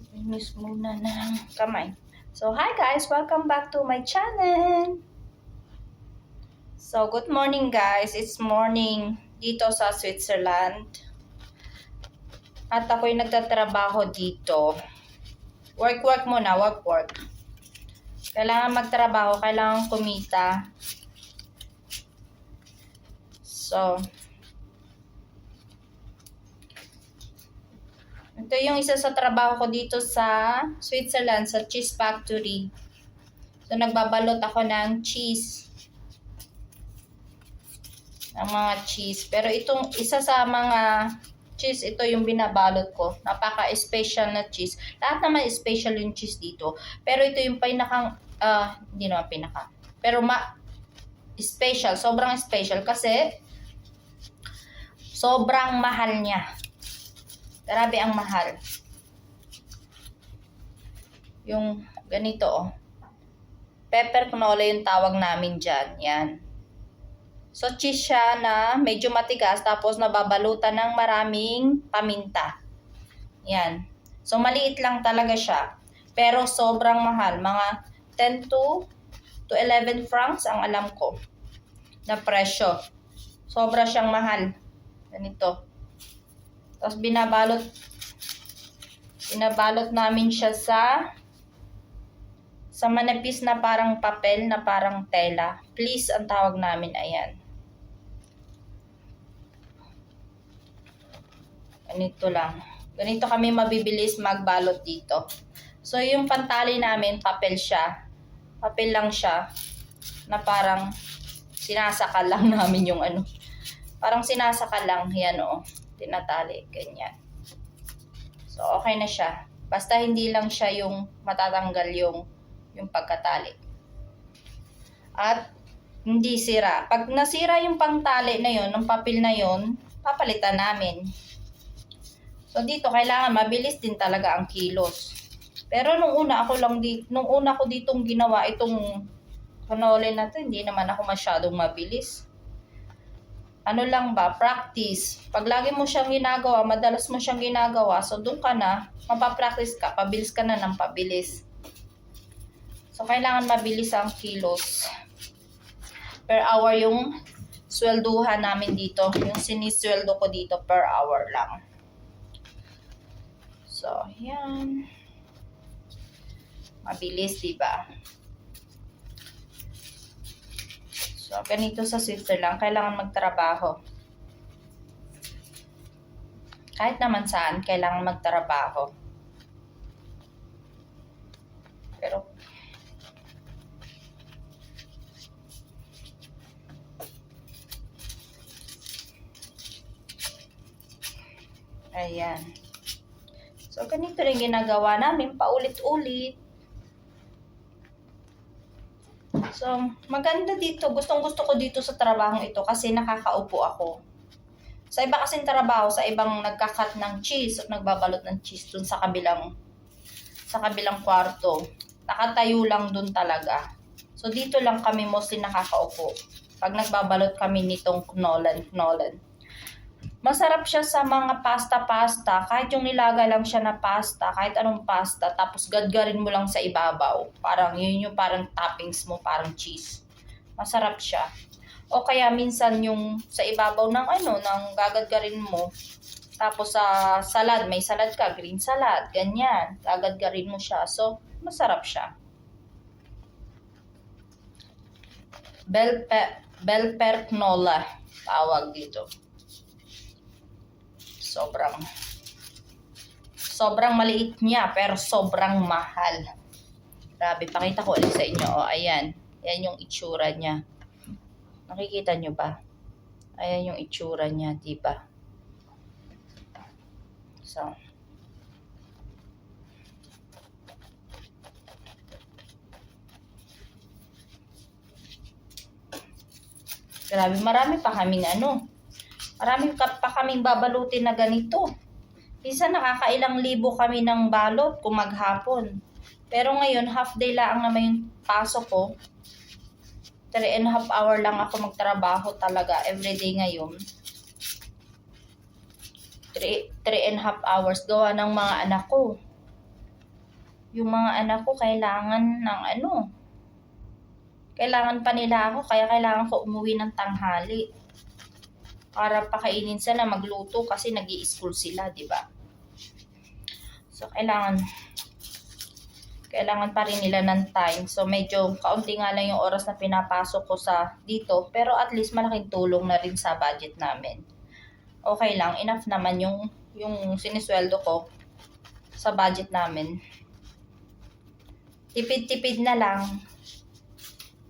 Inis muna ng kamay. So, hi guys! Welcome back to my channel! So, good morning guys! It's morning dito sa Switzerland. At ako'y nagtatrabaho dito. Work muna, work. Kailangan magtrabaho, kailangan kumita. So, ito yung isa sa trabaho ko dito sa Switzerland, sa cheese factory. So, nagbabalot ako ng cheese. Ng mga cheese. Pero itong isa sa mga cheese, ito yung binabalot ko. Napaka-special na cheese. Lahat naman special yung cheese dito. Pero ito yung pinakang, hindi naman pinaka. Pero special, sobrang special kasi sobrang mahal niya. Grabe ang mahal. Yung ganito oh. Pepper canola yung tawag namin dyan. Yan. So cheese siya na medyo matigas tapos nababalutan ng maraming paminta. Yan. So maliit lang talaga siya. Pero sobrang mahal. Mga 10 to 11 francs ang alam ko na presyo. Sobra siyang mahal. Ganito. Tapos binabalot namin siya sa manipis na parang papel, na parang tela. Please, ang tawag namin, ayan. Ganito lang. Ganito kami mabibilis magbalot dito. So, yung pantali namin, papel siya. Papel lang siya na parang sinasakal lang namin yung ano. Parang sinasakal lang. Yan o. Tinatali. Ganyan. So, okay na siya. Basta hindi lang siya yung matatanggal yung pagkatali. At hindi sira. Pag nasira yung pangtali na yon, ng papel na yon, papalitan namin. So, dito kailangan mabilis din talaga ang kilos. Pero nung una ko ditong ginawa itong cannoli na to, hindi naman ako masyadong mabilis. Ano lang ba, practice. Pag lagi mo siyang ginagawa, madalas mo siyang ginagawa, so doon ka na, mapapractice ka, pabilis ka na ng pabilis. So, kailangan mabilis ang kilos. Per hour yung swelduhan namin dito. Yung sinisweldo ko dito per hour lang. So, yan. Mabilis, diba? So, ganito sa Switzerland, kailangan magtrabaho. Kahit naman saan, kailangan magtrabaho. Pero, ayan. So, ganito rin ginagawa namin, paulit-ulit. So, maganda dito. Gustong-gusto ko dito sa trabahong ito kasi nakakaupo ako. Sa iba kasing trabaho, sa ibang nagkakat ng cheese at nagbabalot ng cheese dun sa kabilang kwarto. Nakatayo lang dun talaga. So, dito lang kami mostly nakakaupo. Pag nagbabalot kami nitong knolen. Masarap siya sa mga pasta. Kahit yung nilaga lang siya na pasta, kahit anong pasta, tapos gadgarin mo lang sa ibabaw. Parang yun yung parang toppings mo, parang cheese. Masarap siya. O kaya minsan yung sa ibabaw ng ng gagadgarin mo. Tapos sa salad, may salad ka, green salad, ganyan. Gagadgarin mo siya. So, masarap siya. Bell pepper canola, tawag dito. Sobrang maliit niya, pero sobrang mahal. Grabe, pakita ko ulit sa inyo. O, ayan. Ayan yung itsura niya. Nakikita nyo ba? Ayan yung itsura niya, diba? So, grabe, marami pa kaming marami pa kaming babalutin na ganito. Minsan nakakailang libo kami ng balot kung maghapon. Pero ngayon, half day lang naman yung pasok ko. 3.5 hour lang ako magtrabaho talaga everyday ngayon. 3.5 hours gawa ng mga anak ko. Yung mga anak ko kailangan ng kailangan pa nila ako, kaya kailangan ko umuwi ng tanghali. Para pakainin sila, magluto kasi nag-i-school sila, di ba? So, kailangan pa rin nila ng time. So, medyo kaunti nga lang yung oras na pinapasok ko sa dito. Pero at least malaking tulong na rin sa budget namin. Okay lang, enough naman yung sinisweldo ko sa budget namin. Tipid-tipid na lang.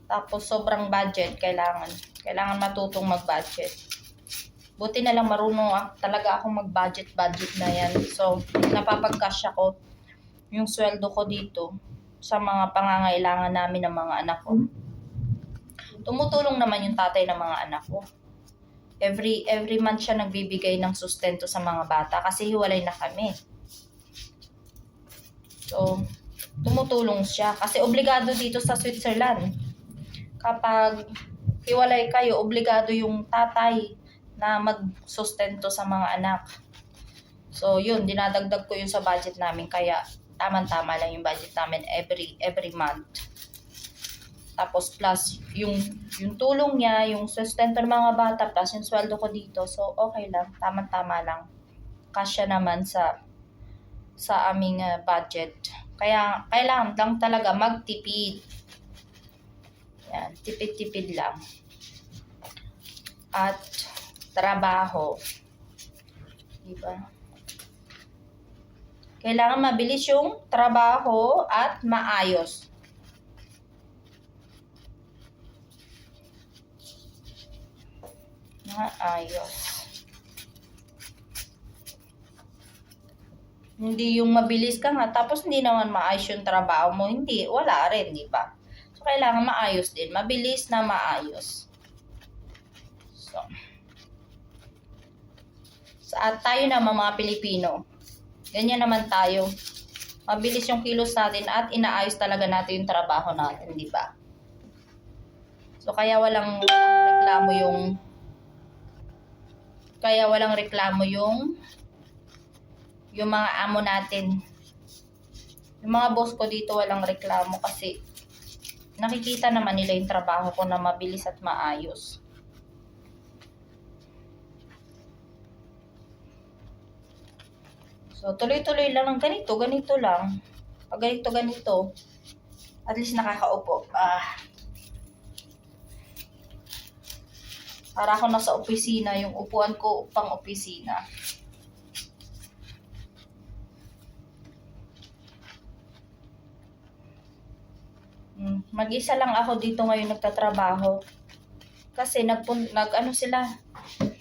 Tapos sobrang budget, kailangan matutong mag-budget. Buti na lang marunong talaga akong mag-budget na yan. So, napapag-cash ako yung sweldo ko dito sa mga pangangailangan namin ng mga anak ko. Tumutulong naman yung tatay ng mga anak ko. Every month siya nagbibigay ng sustento sa mga bata kasi hiwalay na kami. So, tumutulong siya kasi obligado dito sa Switzerland. Kapag hiwalay kayo, obligado yung tatay na magsustento sa mga anak. So, yun, dinadagdag ko yun sa budget namin. Kaya, tama-tama lang yung budget namin every month. Tapos, plus, yung tulong niya, yung sustento ng mga bata, plus yung sweldo ko dito. So, okay lang. Tama-tama lang. Kasya naman sa aming budget. Kaya, kailangan lang talaga magtipid. Yan, tipid-tipid lang. At trabaho. Diba? Kailangan mabilis yung trabaho at maayos. Maayos. Hindi yung mabilis ka nga, tapos hindi naman maayos yung trabaho mo. Hindi, wala rin, di ba? So, kailangan maayos din. Mabilis na maayos. So, at tayo naman mga Pilipino, ganyan naman tayo. Mabilis yung kilos natin at inaayos talaga natin yung trabaho natin, di ba? So, kaya walang reklamo yung mga amo natin. Yung mga boss ko dito walang reklamo kasi nakikita naman nila yung trabaho ko na mabilis at maayos. So, tuloy-tuloy lang ng ganito lang. Pag ganito, at least nakakaupo. Para ako nasa opisina, yung upuan ko pang opisina. Mag-isa lang ako dito ngayon nagtatrabaho. Kasi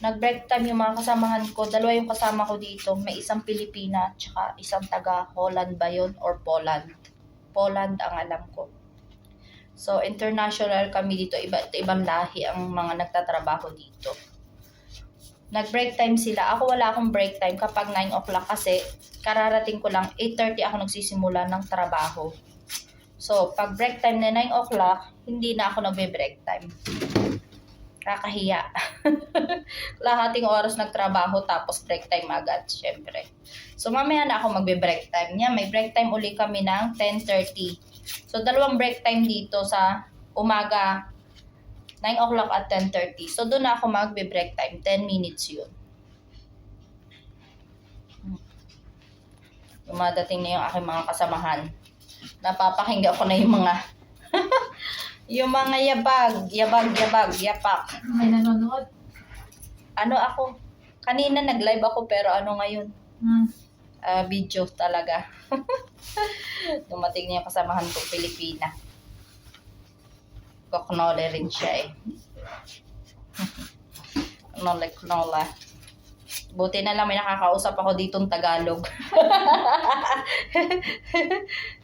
nag-break time yung mga kasamahan ko. Dalawa yung kasama ko dito. May isang Pilipina at saka isang taga Holland ba yun? Or Poland. Poland ang alam ko. So, international kami dito. Ibang lahi ang mga nagtatrabaho dito. Nag-break time sila. Ako wala akong break time kapag 9 o'clock kasi kararating ko lang 8:30 ako nagsisimula ng trabaho. So, pag break time na 9 o'clock, hindi na ako nagbe-break time. Kakahiya. Lahating oras nagtrabaho tapos break time agad, syempre. So, mamaya na ako magbe-break time niya. May break time uli kami ng 10:30. So, dalawang break time dito sa umaga, 9 o'clock at 10:30. So, doon na ako magbe-break time. 10 minutes yun. Dumadating na yung aking mga kasamahan. Napapakinggan ko na yung mga yung mga yapak. May nanonood? Ako? Kanina nag-live ako pero ngayon? Video talaga. Dumating niya yung kasamahan ko, Pilipina. Koknole rin siya eh. Knola. Buti na lang may nakakausap ako ditong Tagalog.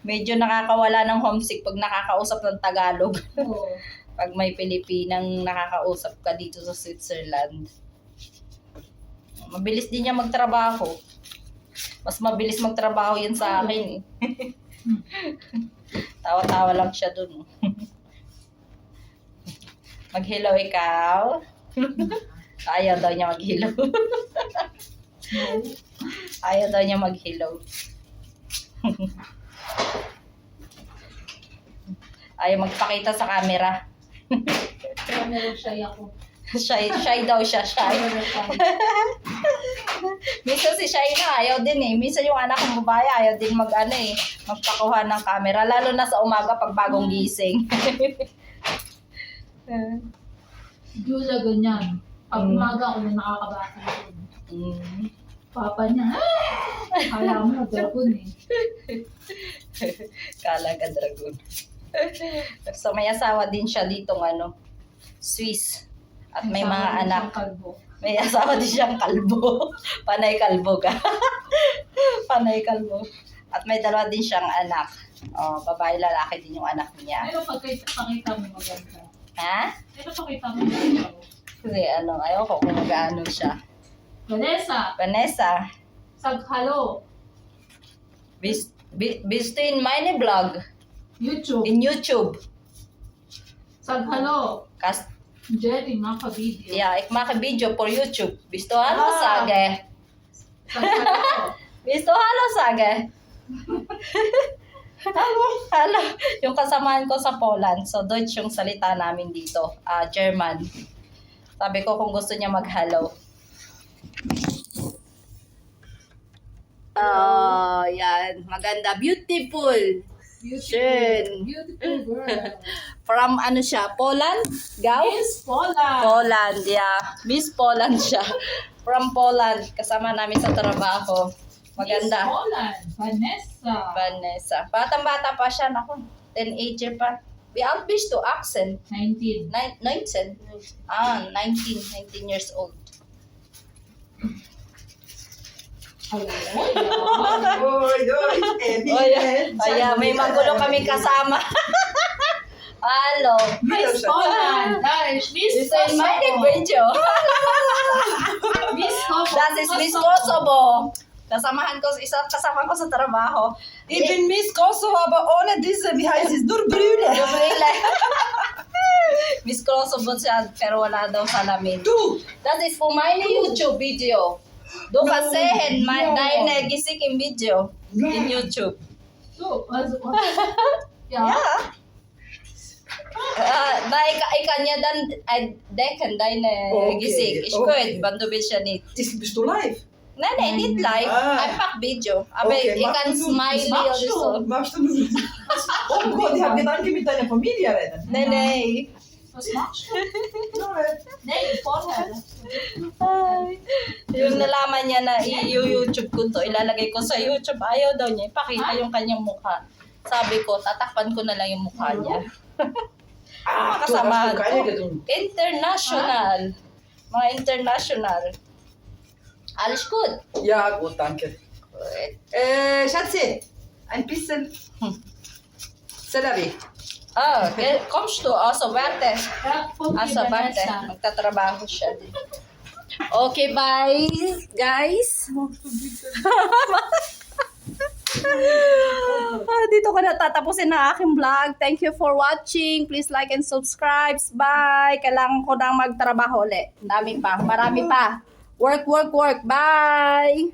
Medyo nakakawala ng homesick pag nakakausap ng Tagalog. Oo. Pag may Pilipinang nakakausap ka dito sa Switzerland. Mabilis din niya magtrabaho. Mas mabilis magtrabaho yan sa akin eh. Tawa-tawa lang siya dun. Mag-hello ikaw. Ayaw daw niya mag-hello. Ayaw daw niya mag-hello. Ayaw magpakita sa camera. Pero meron siya ako. Shy daw siya, shy. Minsan si Shy na, ayaw din eh. Minsan yung anak kong babae, ayaw din magpakuha ng camera. Lalo na sa umaga pag bagong gising. Jula ganyan. Pag umaga ako na nakakabasa yun. Papa niya, kala mo, dragon eh. Kalaga dragon. So may asawa din siya ditong Swiss. At may mga anak. Kalbo. May asawa din siyang kalbo. Panay kalbo ka. Panay kalbo. At may dalawa din siyang anak. Oh, babae lalaki din yung anak niya. Pero pagkita mo maganda. Ha? Pero pakita mo maganda. Kasi ayoko kung mag-ano siya. Vanessa. Saghalo. Bist in meine blog. YouTube. In YouTube. Saghalo. Kas Jerry, maka-video. Ja, ik maak een video voor YouTube. Bist du hallo sagen? Saghalo. Bist du hallo sagen? Hello. Yung kasamahan ko sa Poland. So, Deutsch yung salita namin dito. German. Sabi ko kung gusto niya mag-hello. Oh, yan. Maganda. Beautiful. Schön. Beautiful girl. From siya? Poland? Gaw? Miss Poland. Poland, yeah. Miss Poland siya. From Poland. Kasama namin sa trabaho. Maganda. Miss Poland. Vanessa. Batang-bata pa siya. Naku, teenager pa. Wie alt bist du? 18? 19. 19? 19 years old. May magulo kami kasama. Hello. Miss Poland. Guys, Miss in my video. Miss Kosovo. That is Miss Kosovo. Kasama ko sa trabaho. Ich bin Miss Kosovo, aber ohne diese, wie heißt es, nur Brüder. Miss Kosovo siya, pero wala daw salamin. Du! Das ist für meine YouTube video. Du kannst sehen, deine Gesicht im Video. In YouTube. So, also, ja. Ja. Ich kann ja dann decken deine Okay, Gesicht. Ich okay. könnte, wenn du willst ja nicht. Bist du live? Nein, nicht live. Einfach Video. Aber Okay, ich machst kann du nur- smiley was oder machst so. Machst du nur? Oh Gott, ich habe Gedanken mit deiner Familie reden. Nee. Was machst du? Nein. Nee, vorher. Ay, yung nalaman niya na i-YouTube ko to, ilalagay ko sa YouTube, ayaw daw niya, ipakita yung kanyang mukha. Sabi ko, tatakpan ko na lang yung mukha niya. Ah, du Kasama hast du keine Geduld. International. Mga international. Alles gut. Ja, gut, danke. Gut. Schatzi, ein bisschen Sellerie. Kommst du? Also, warte. Ja, Also, warte. Magtatrabaho siya din. Okay, bye, guys. Dito ko na tatapusin ang aking vlog. Thank you for watching. Please like and subscribe. Bye. Kailangan ko nang magtrabaho ulit. Dami pa. Marami pa. Work. Bye.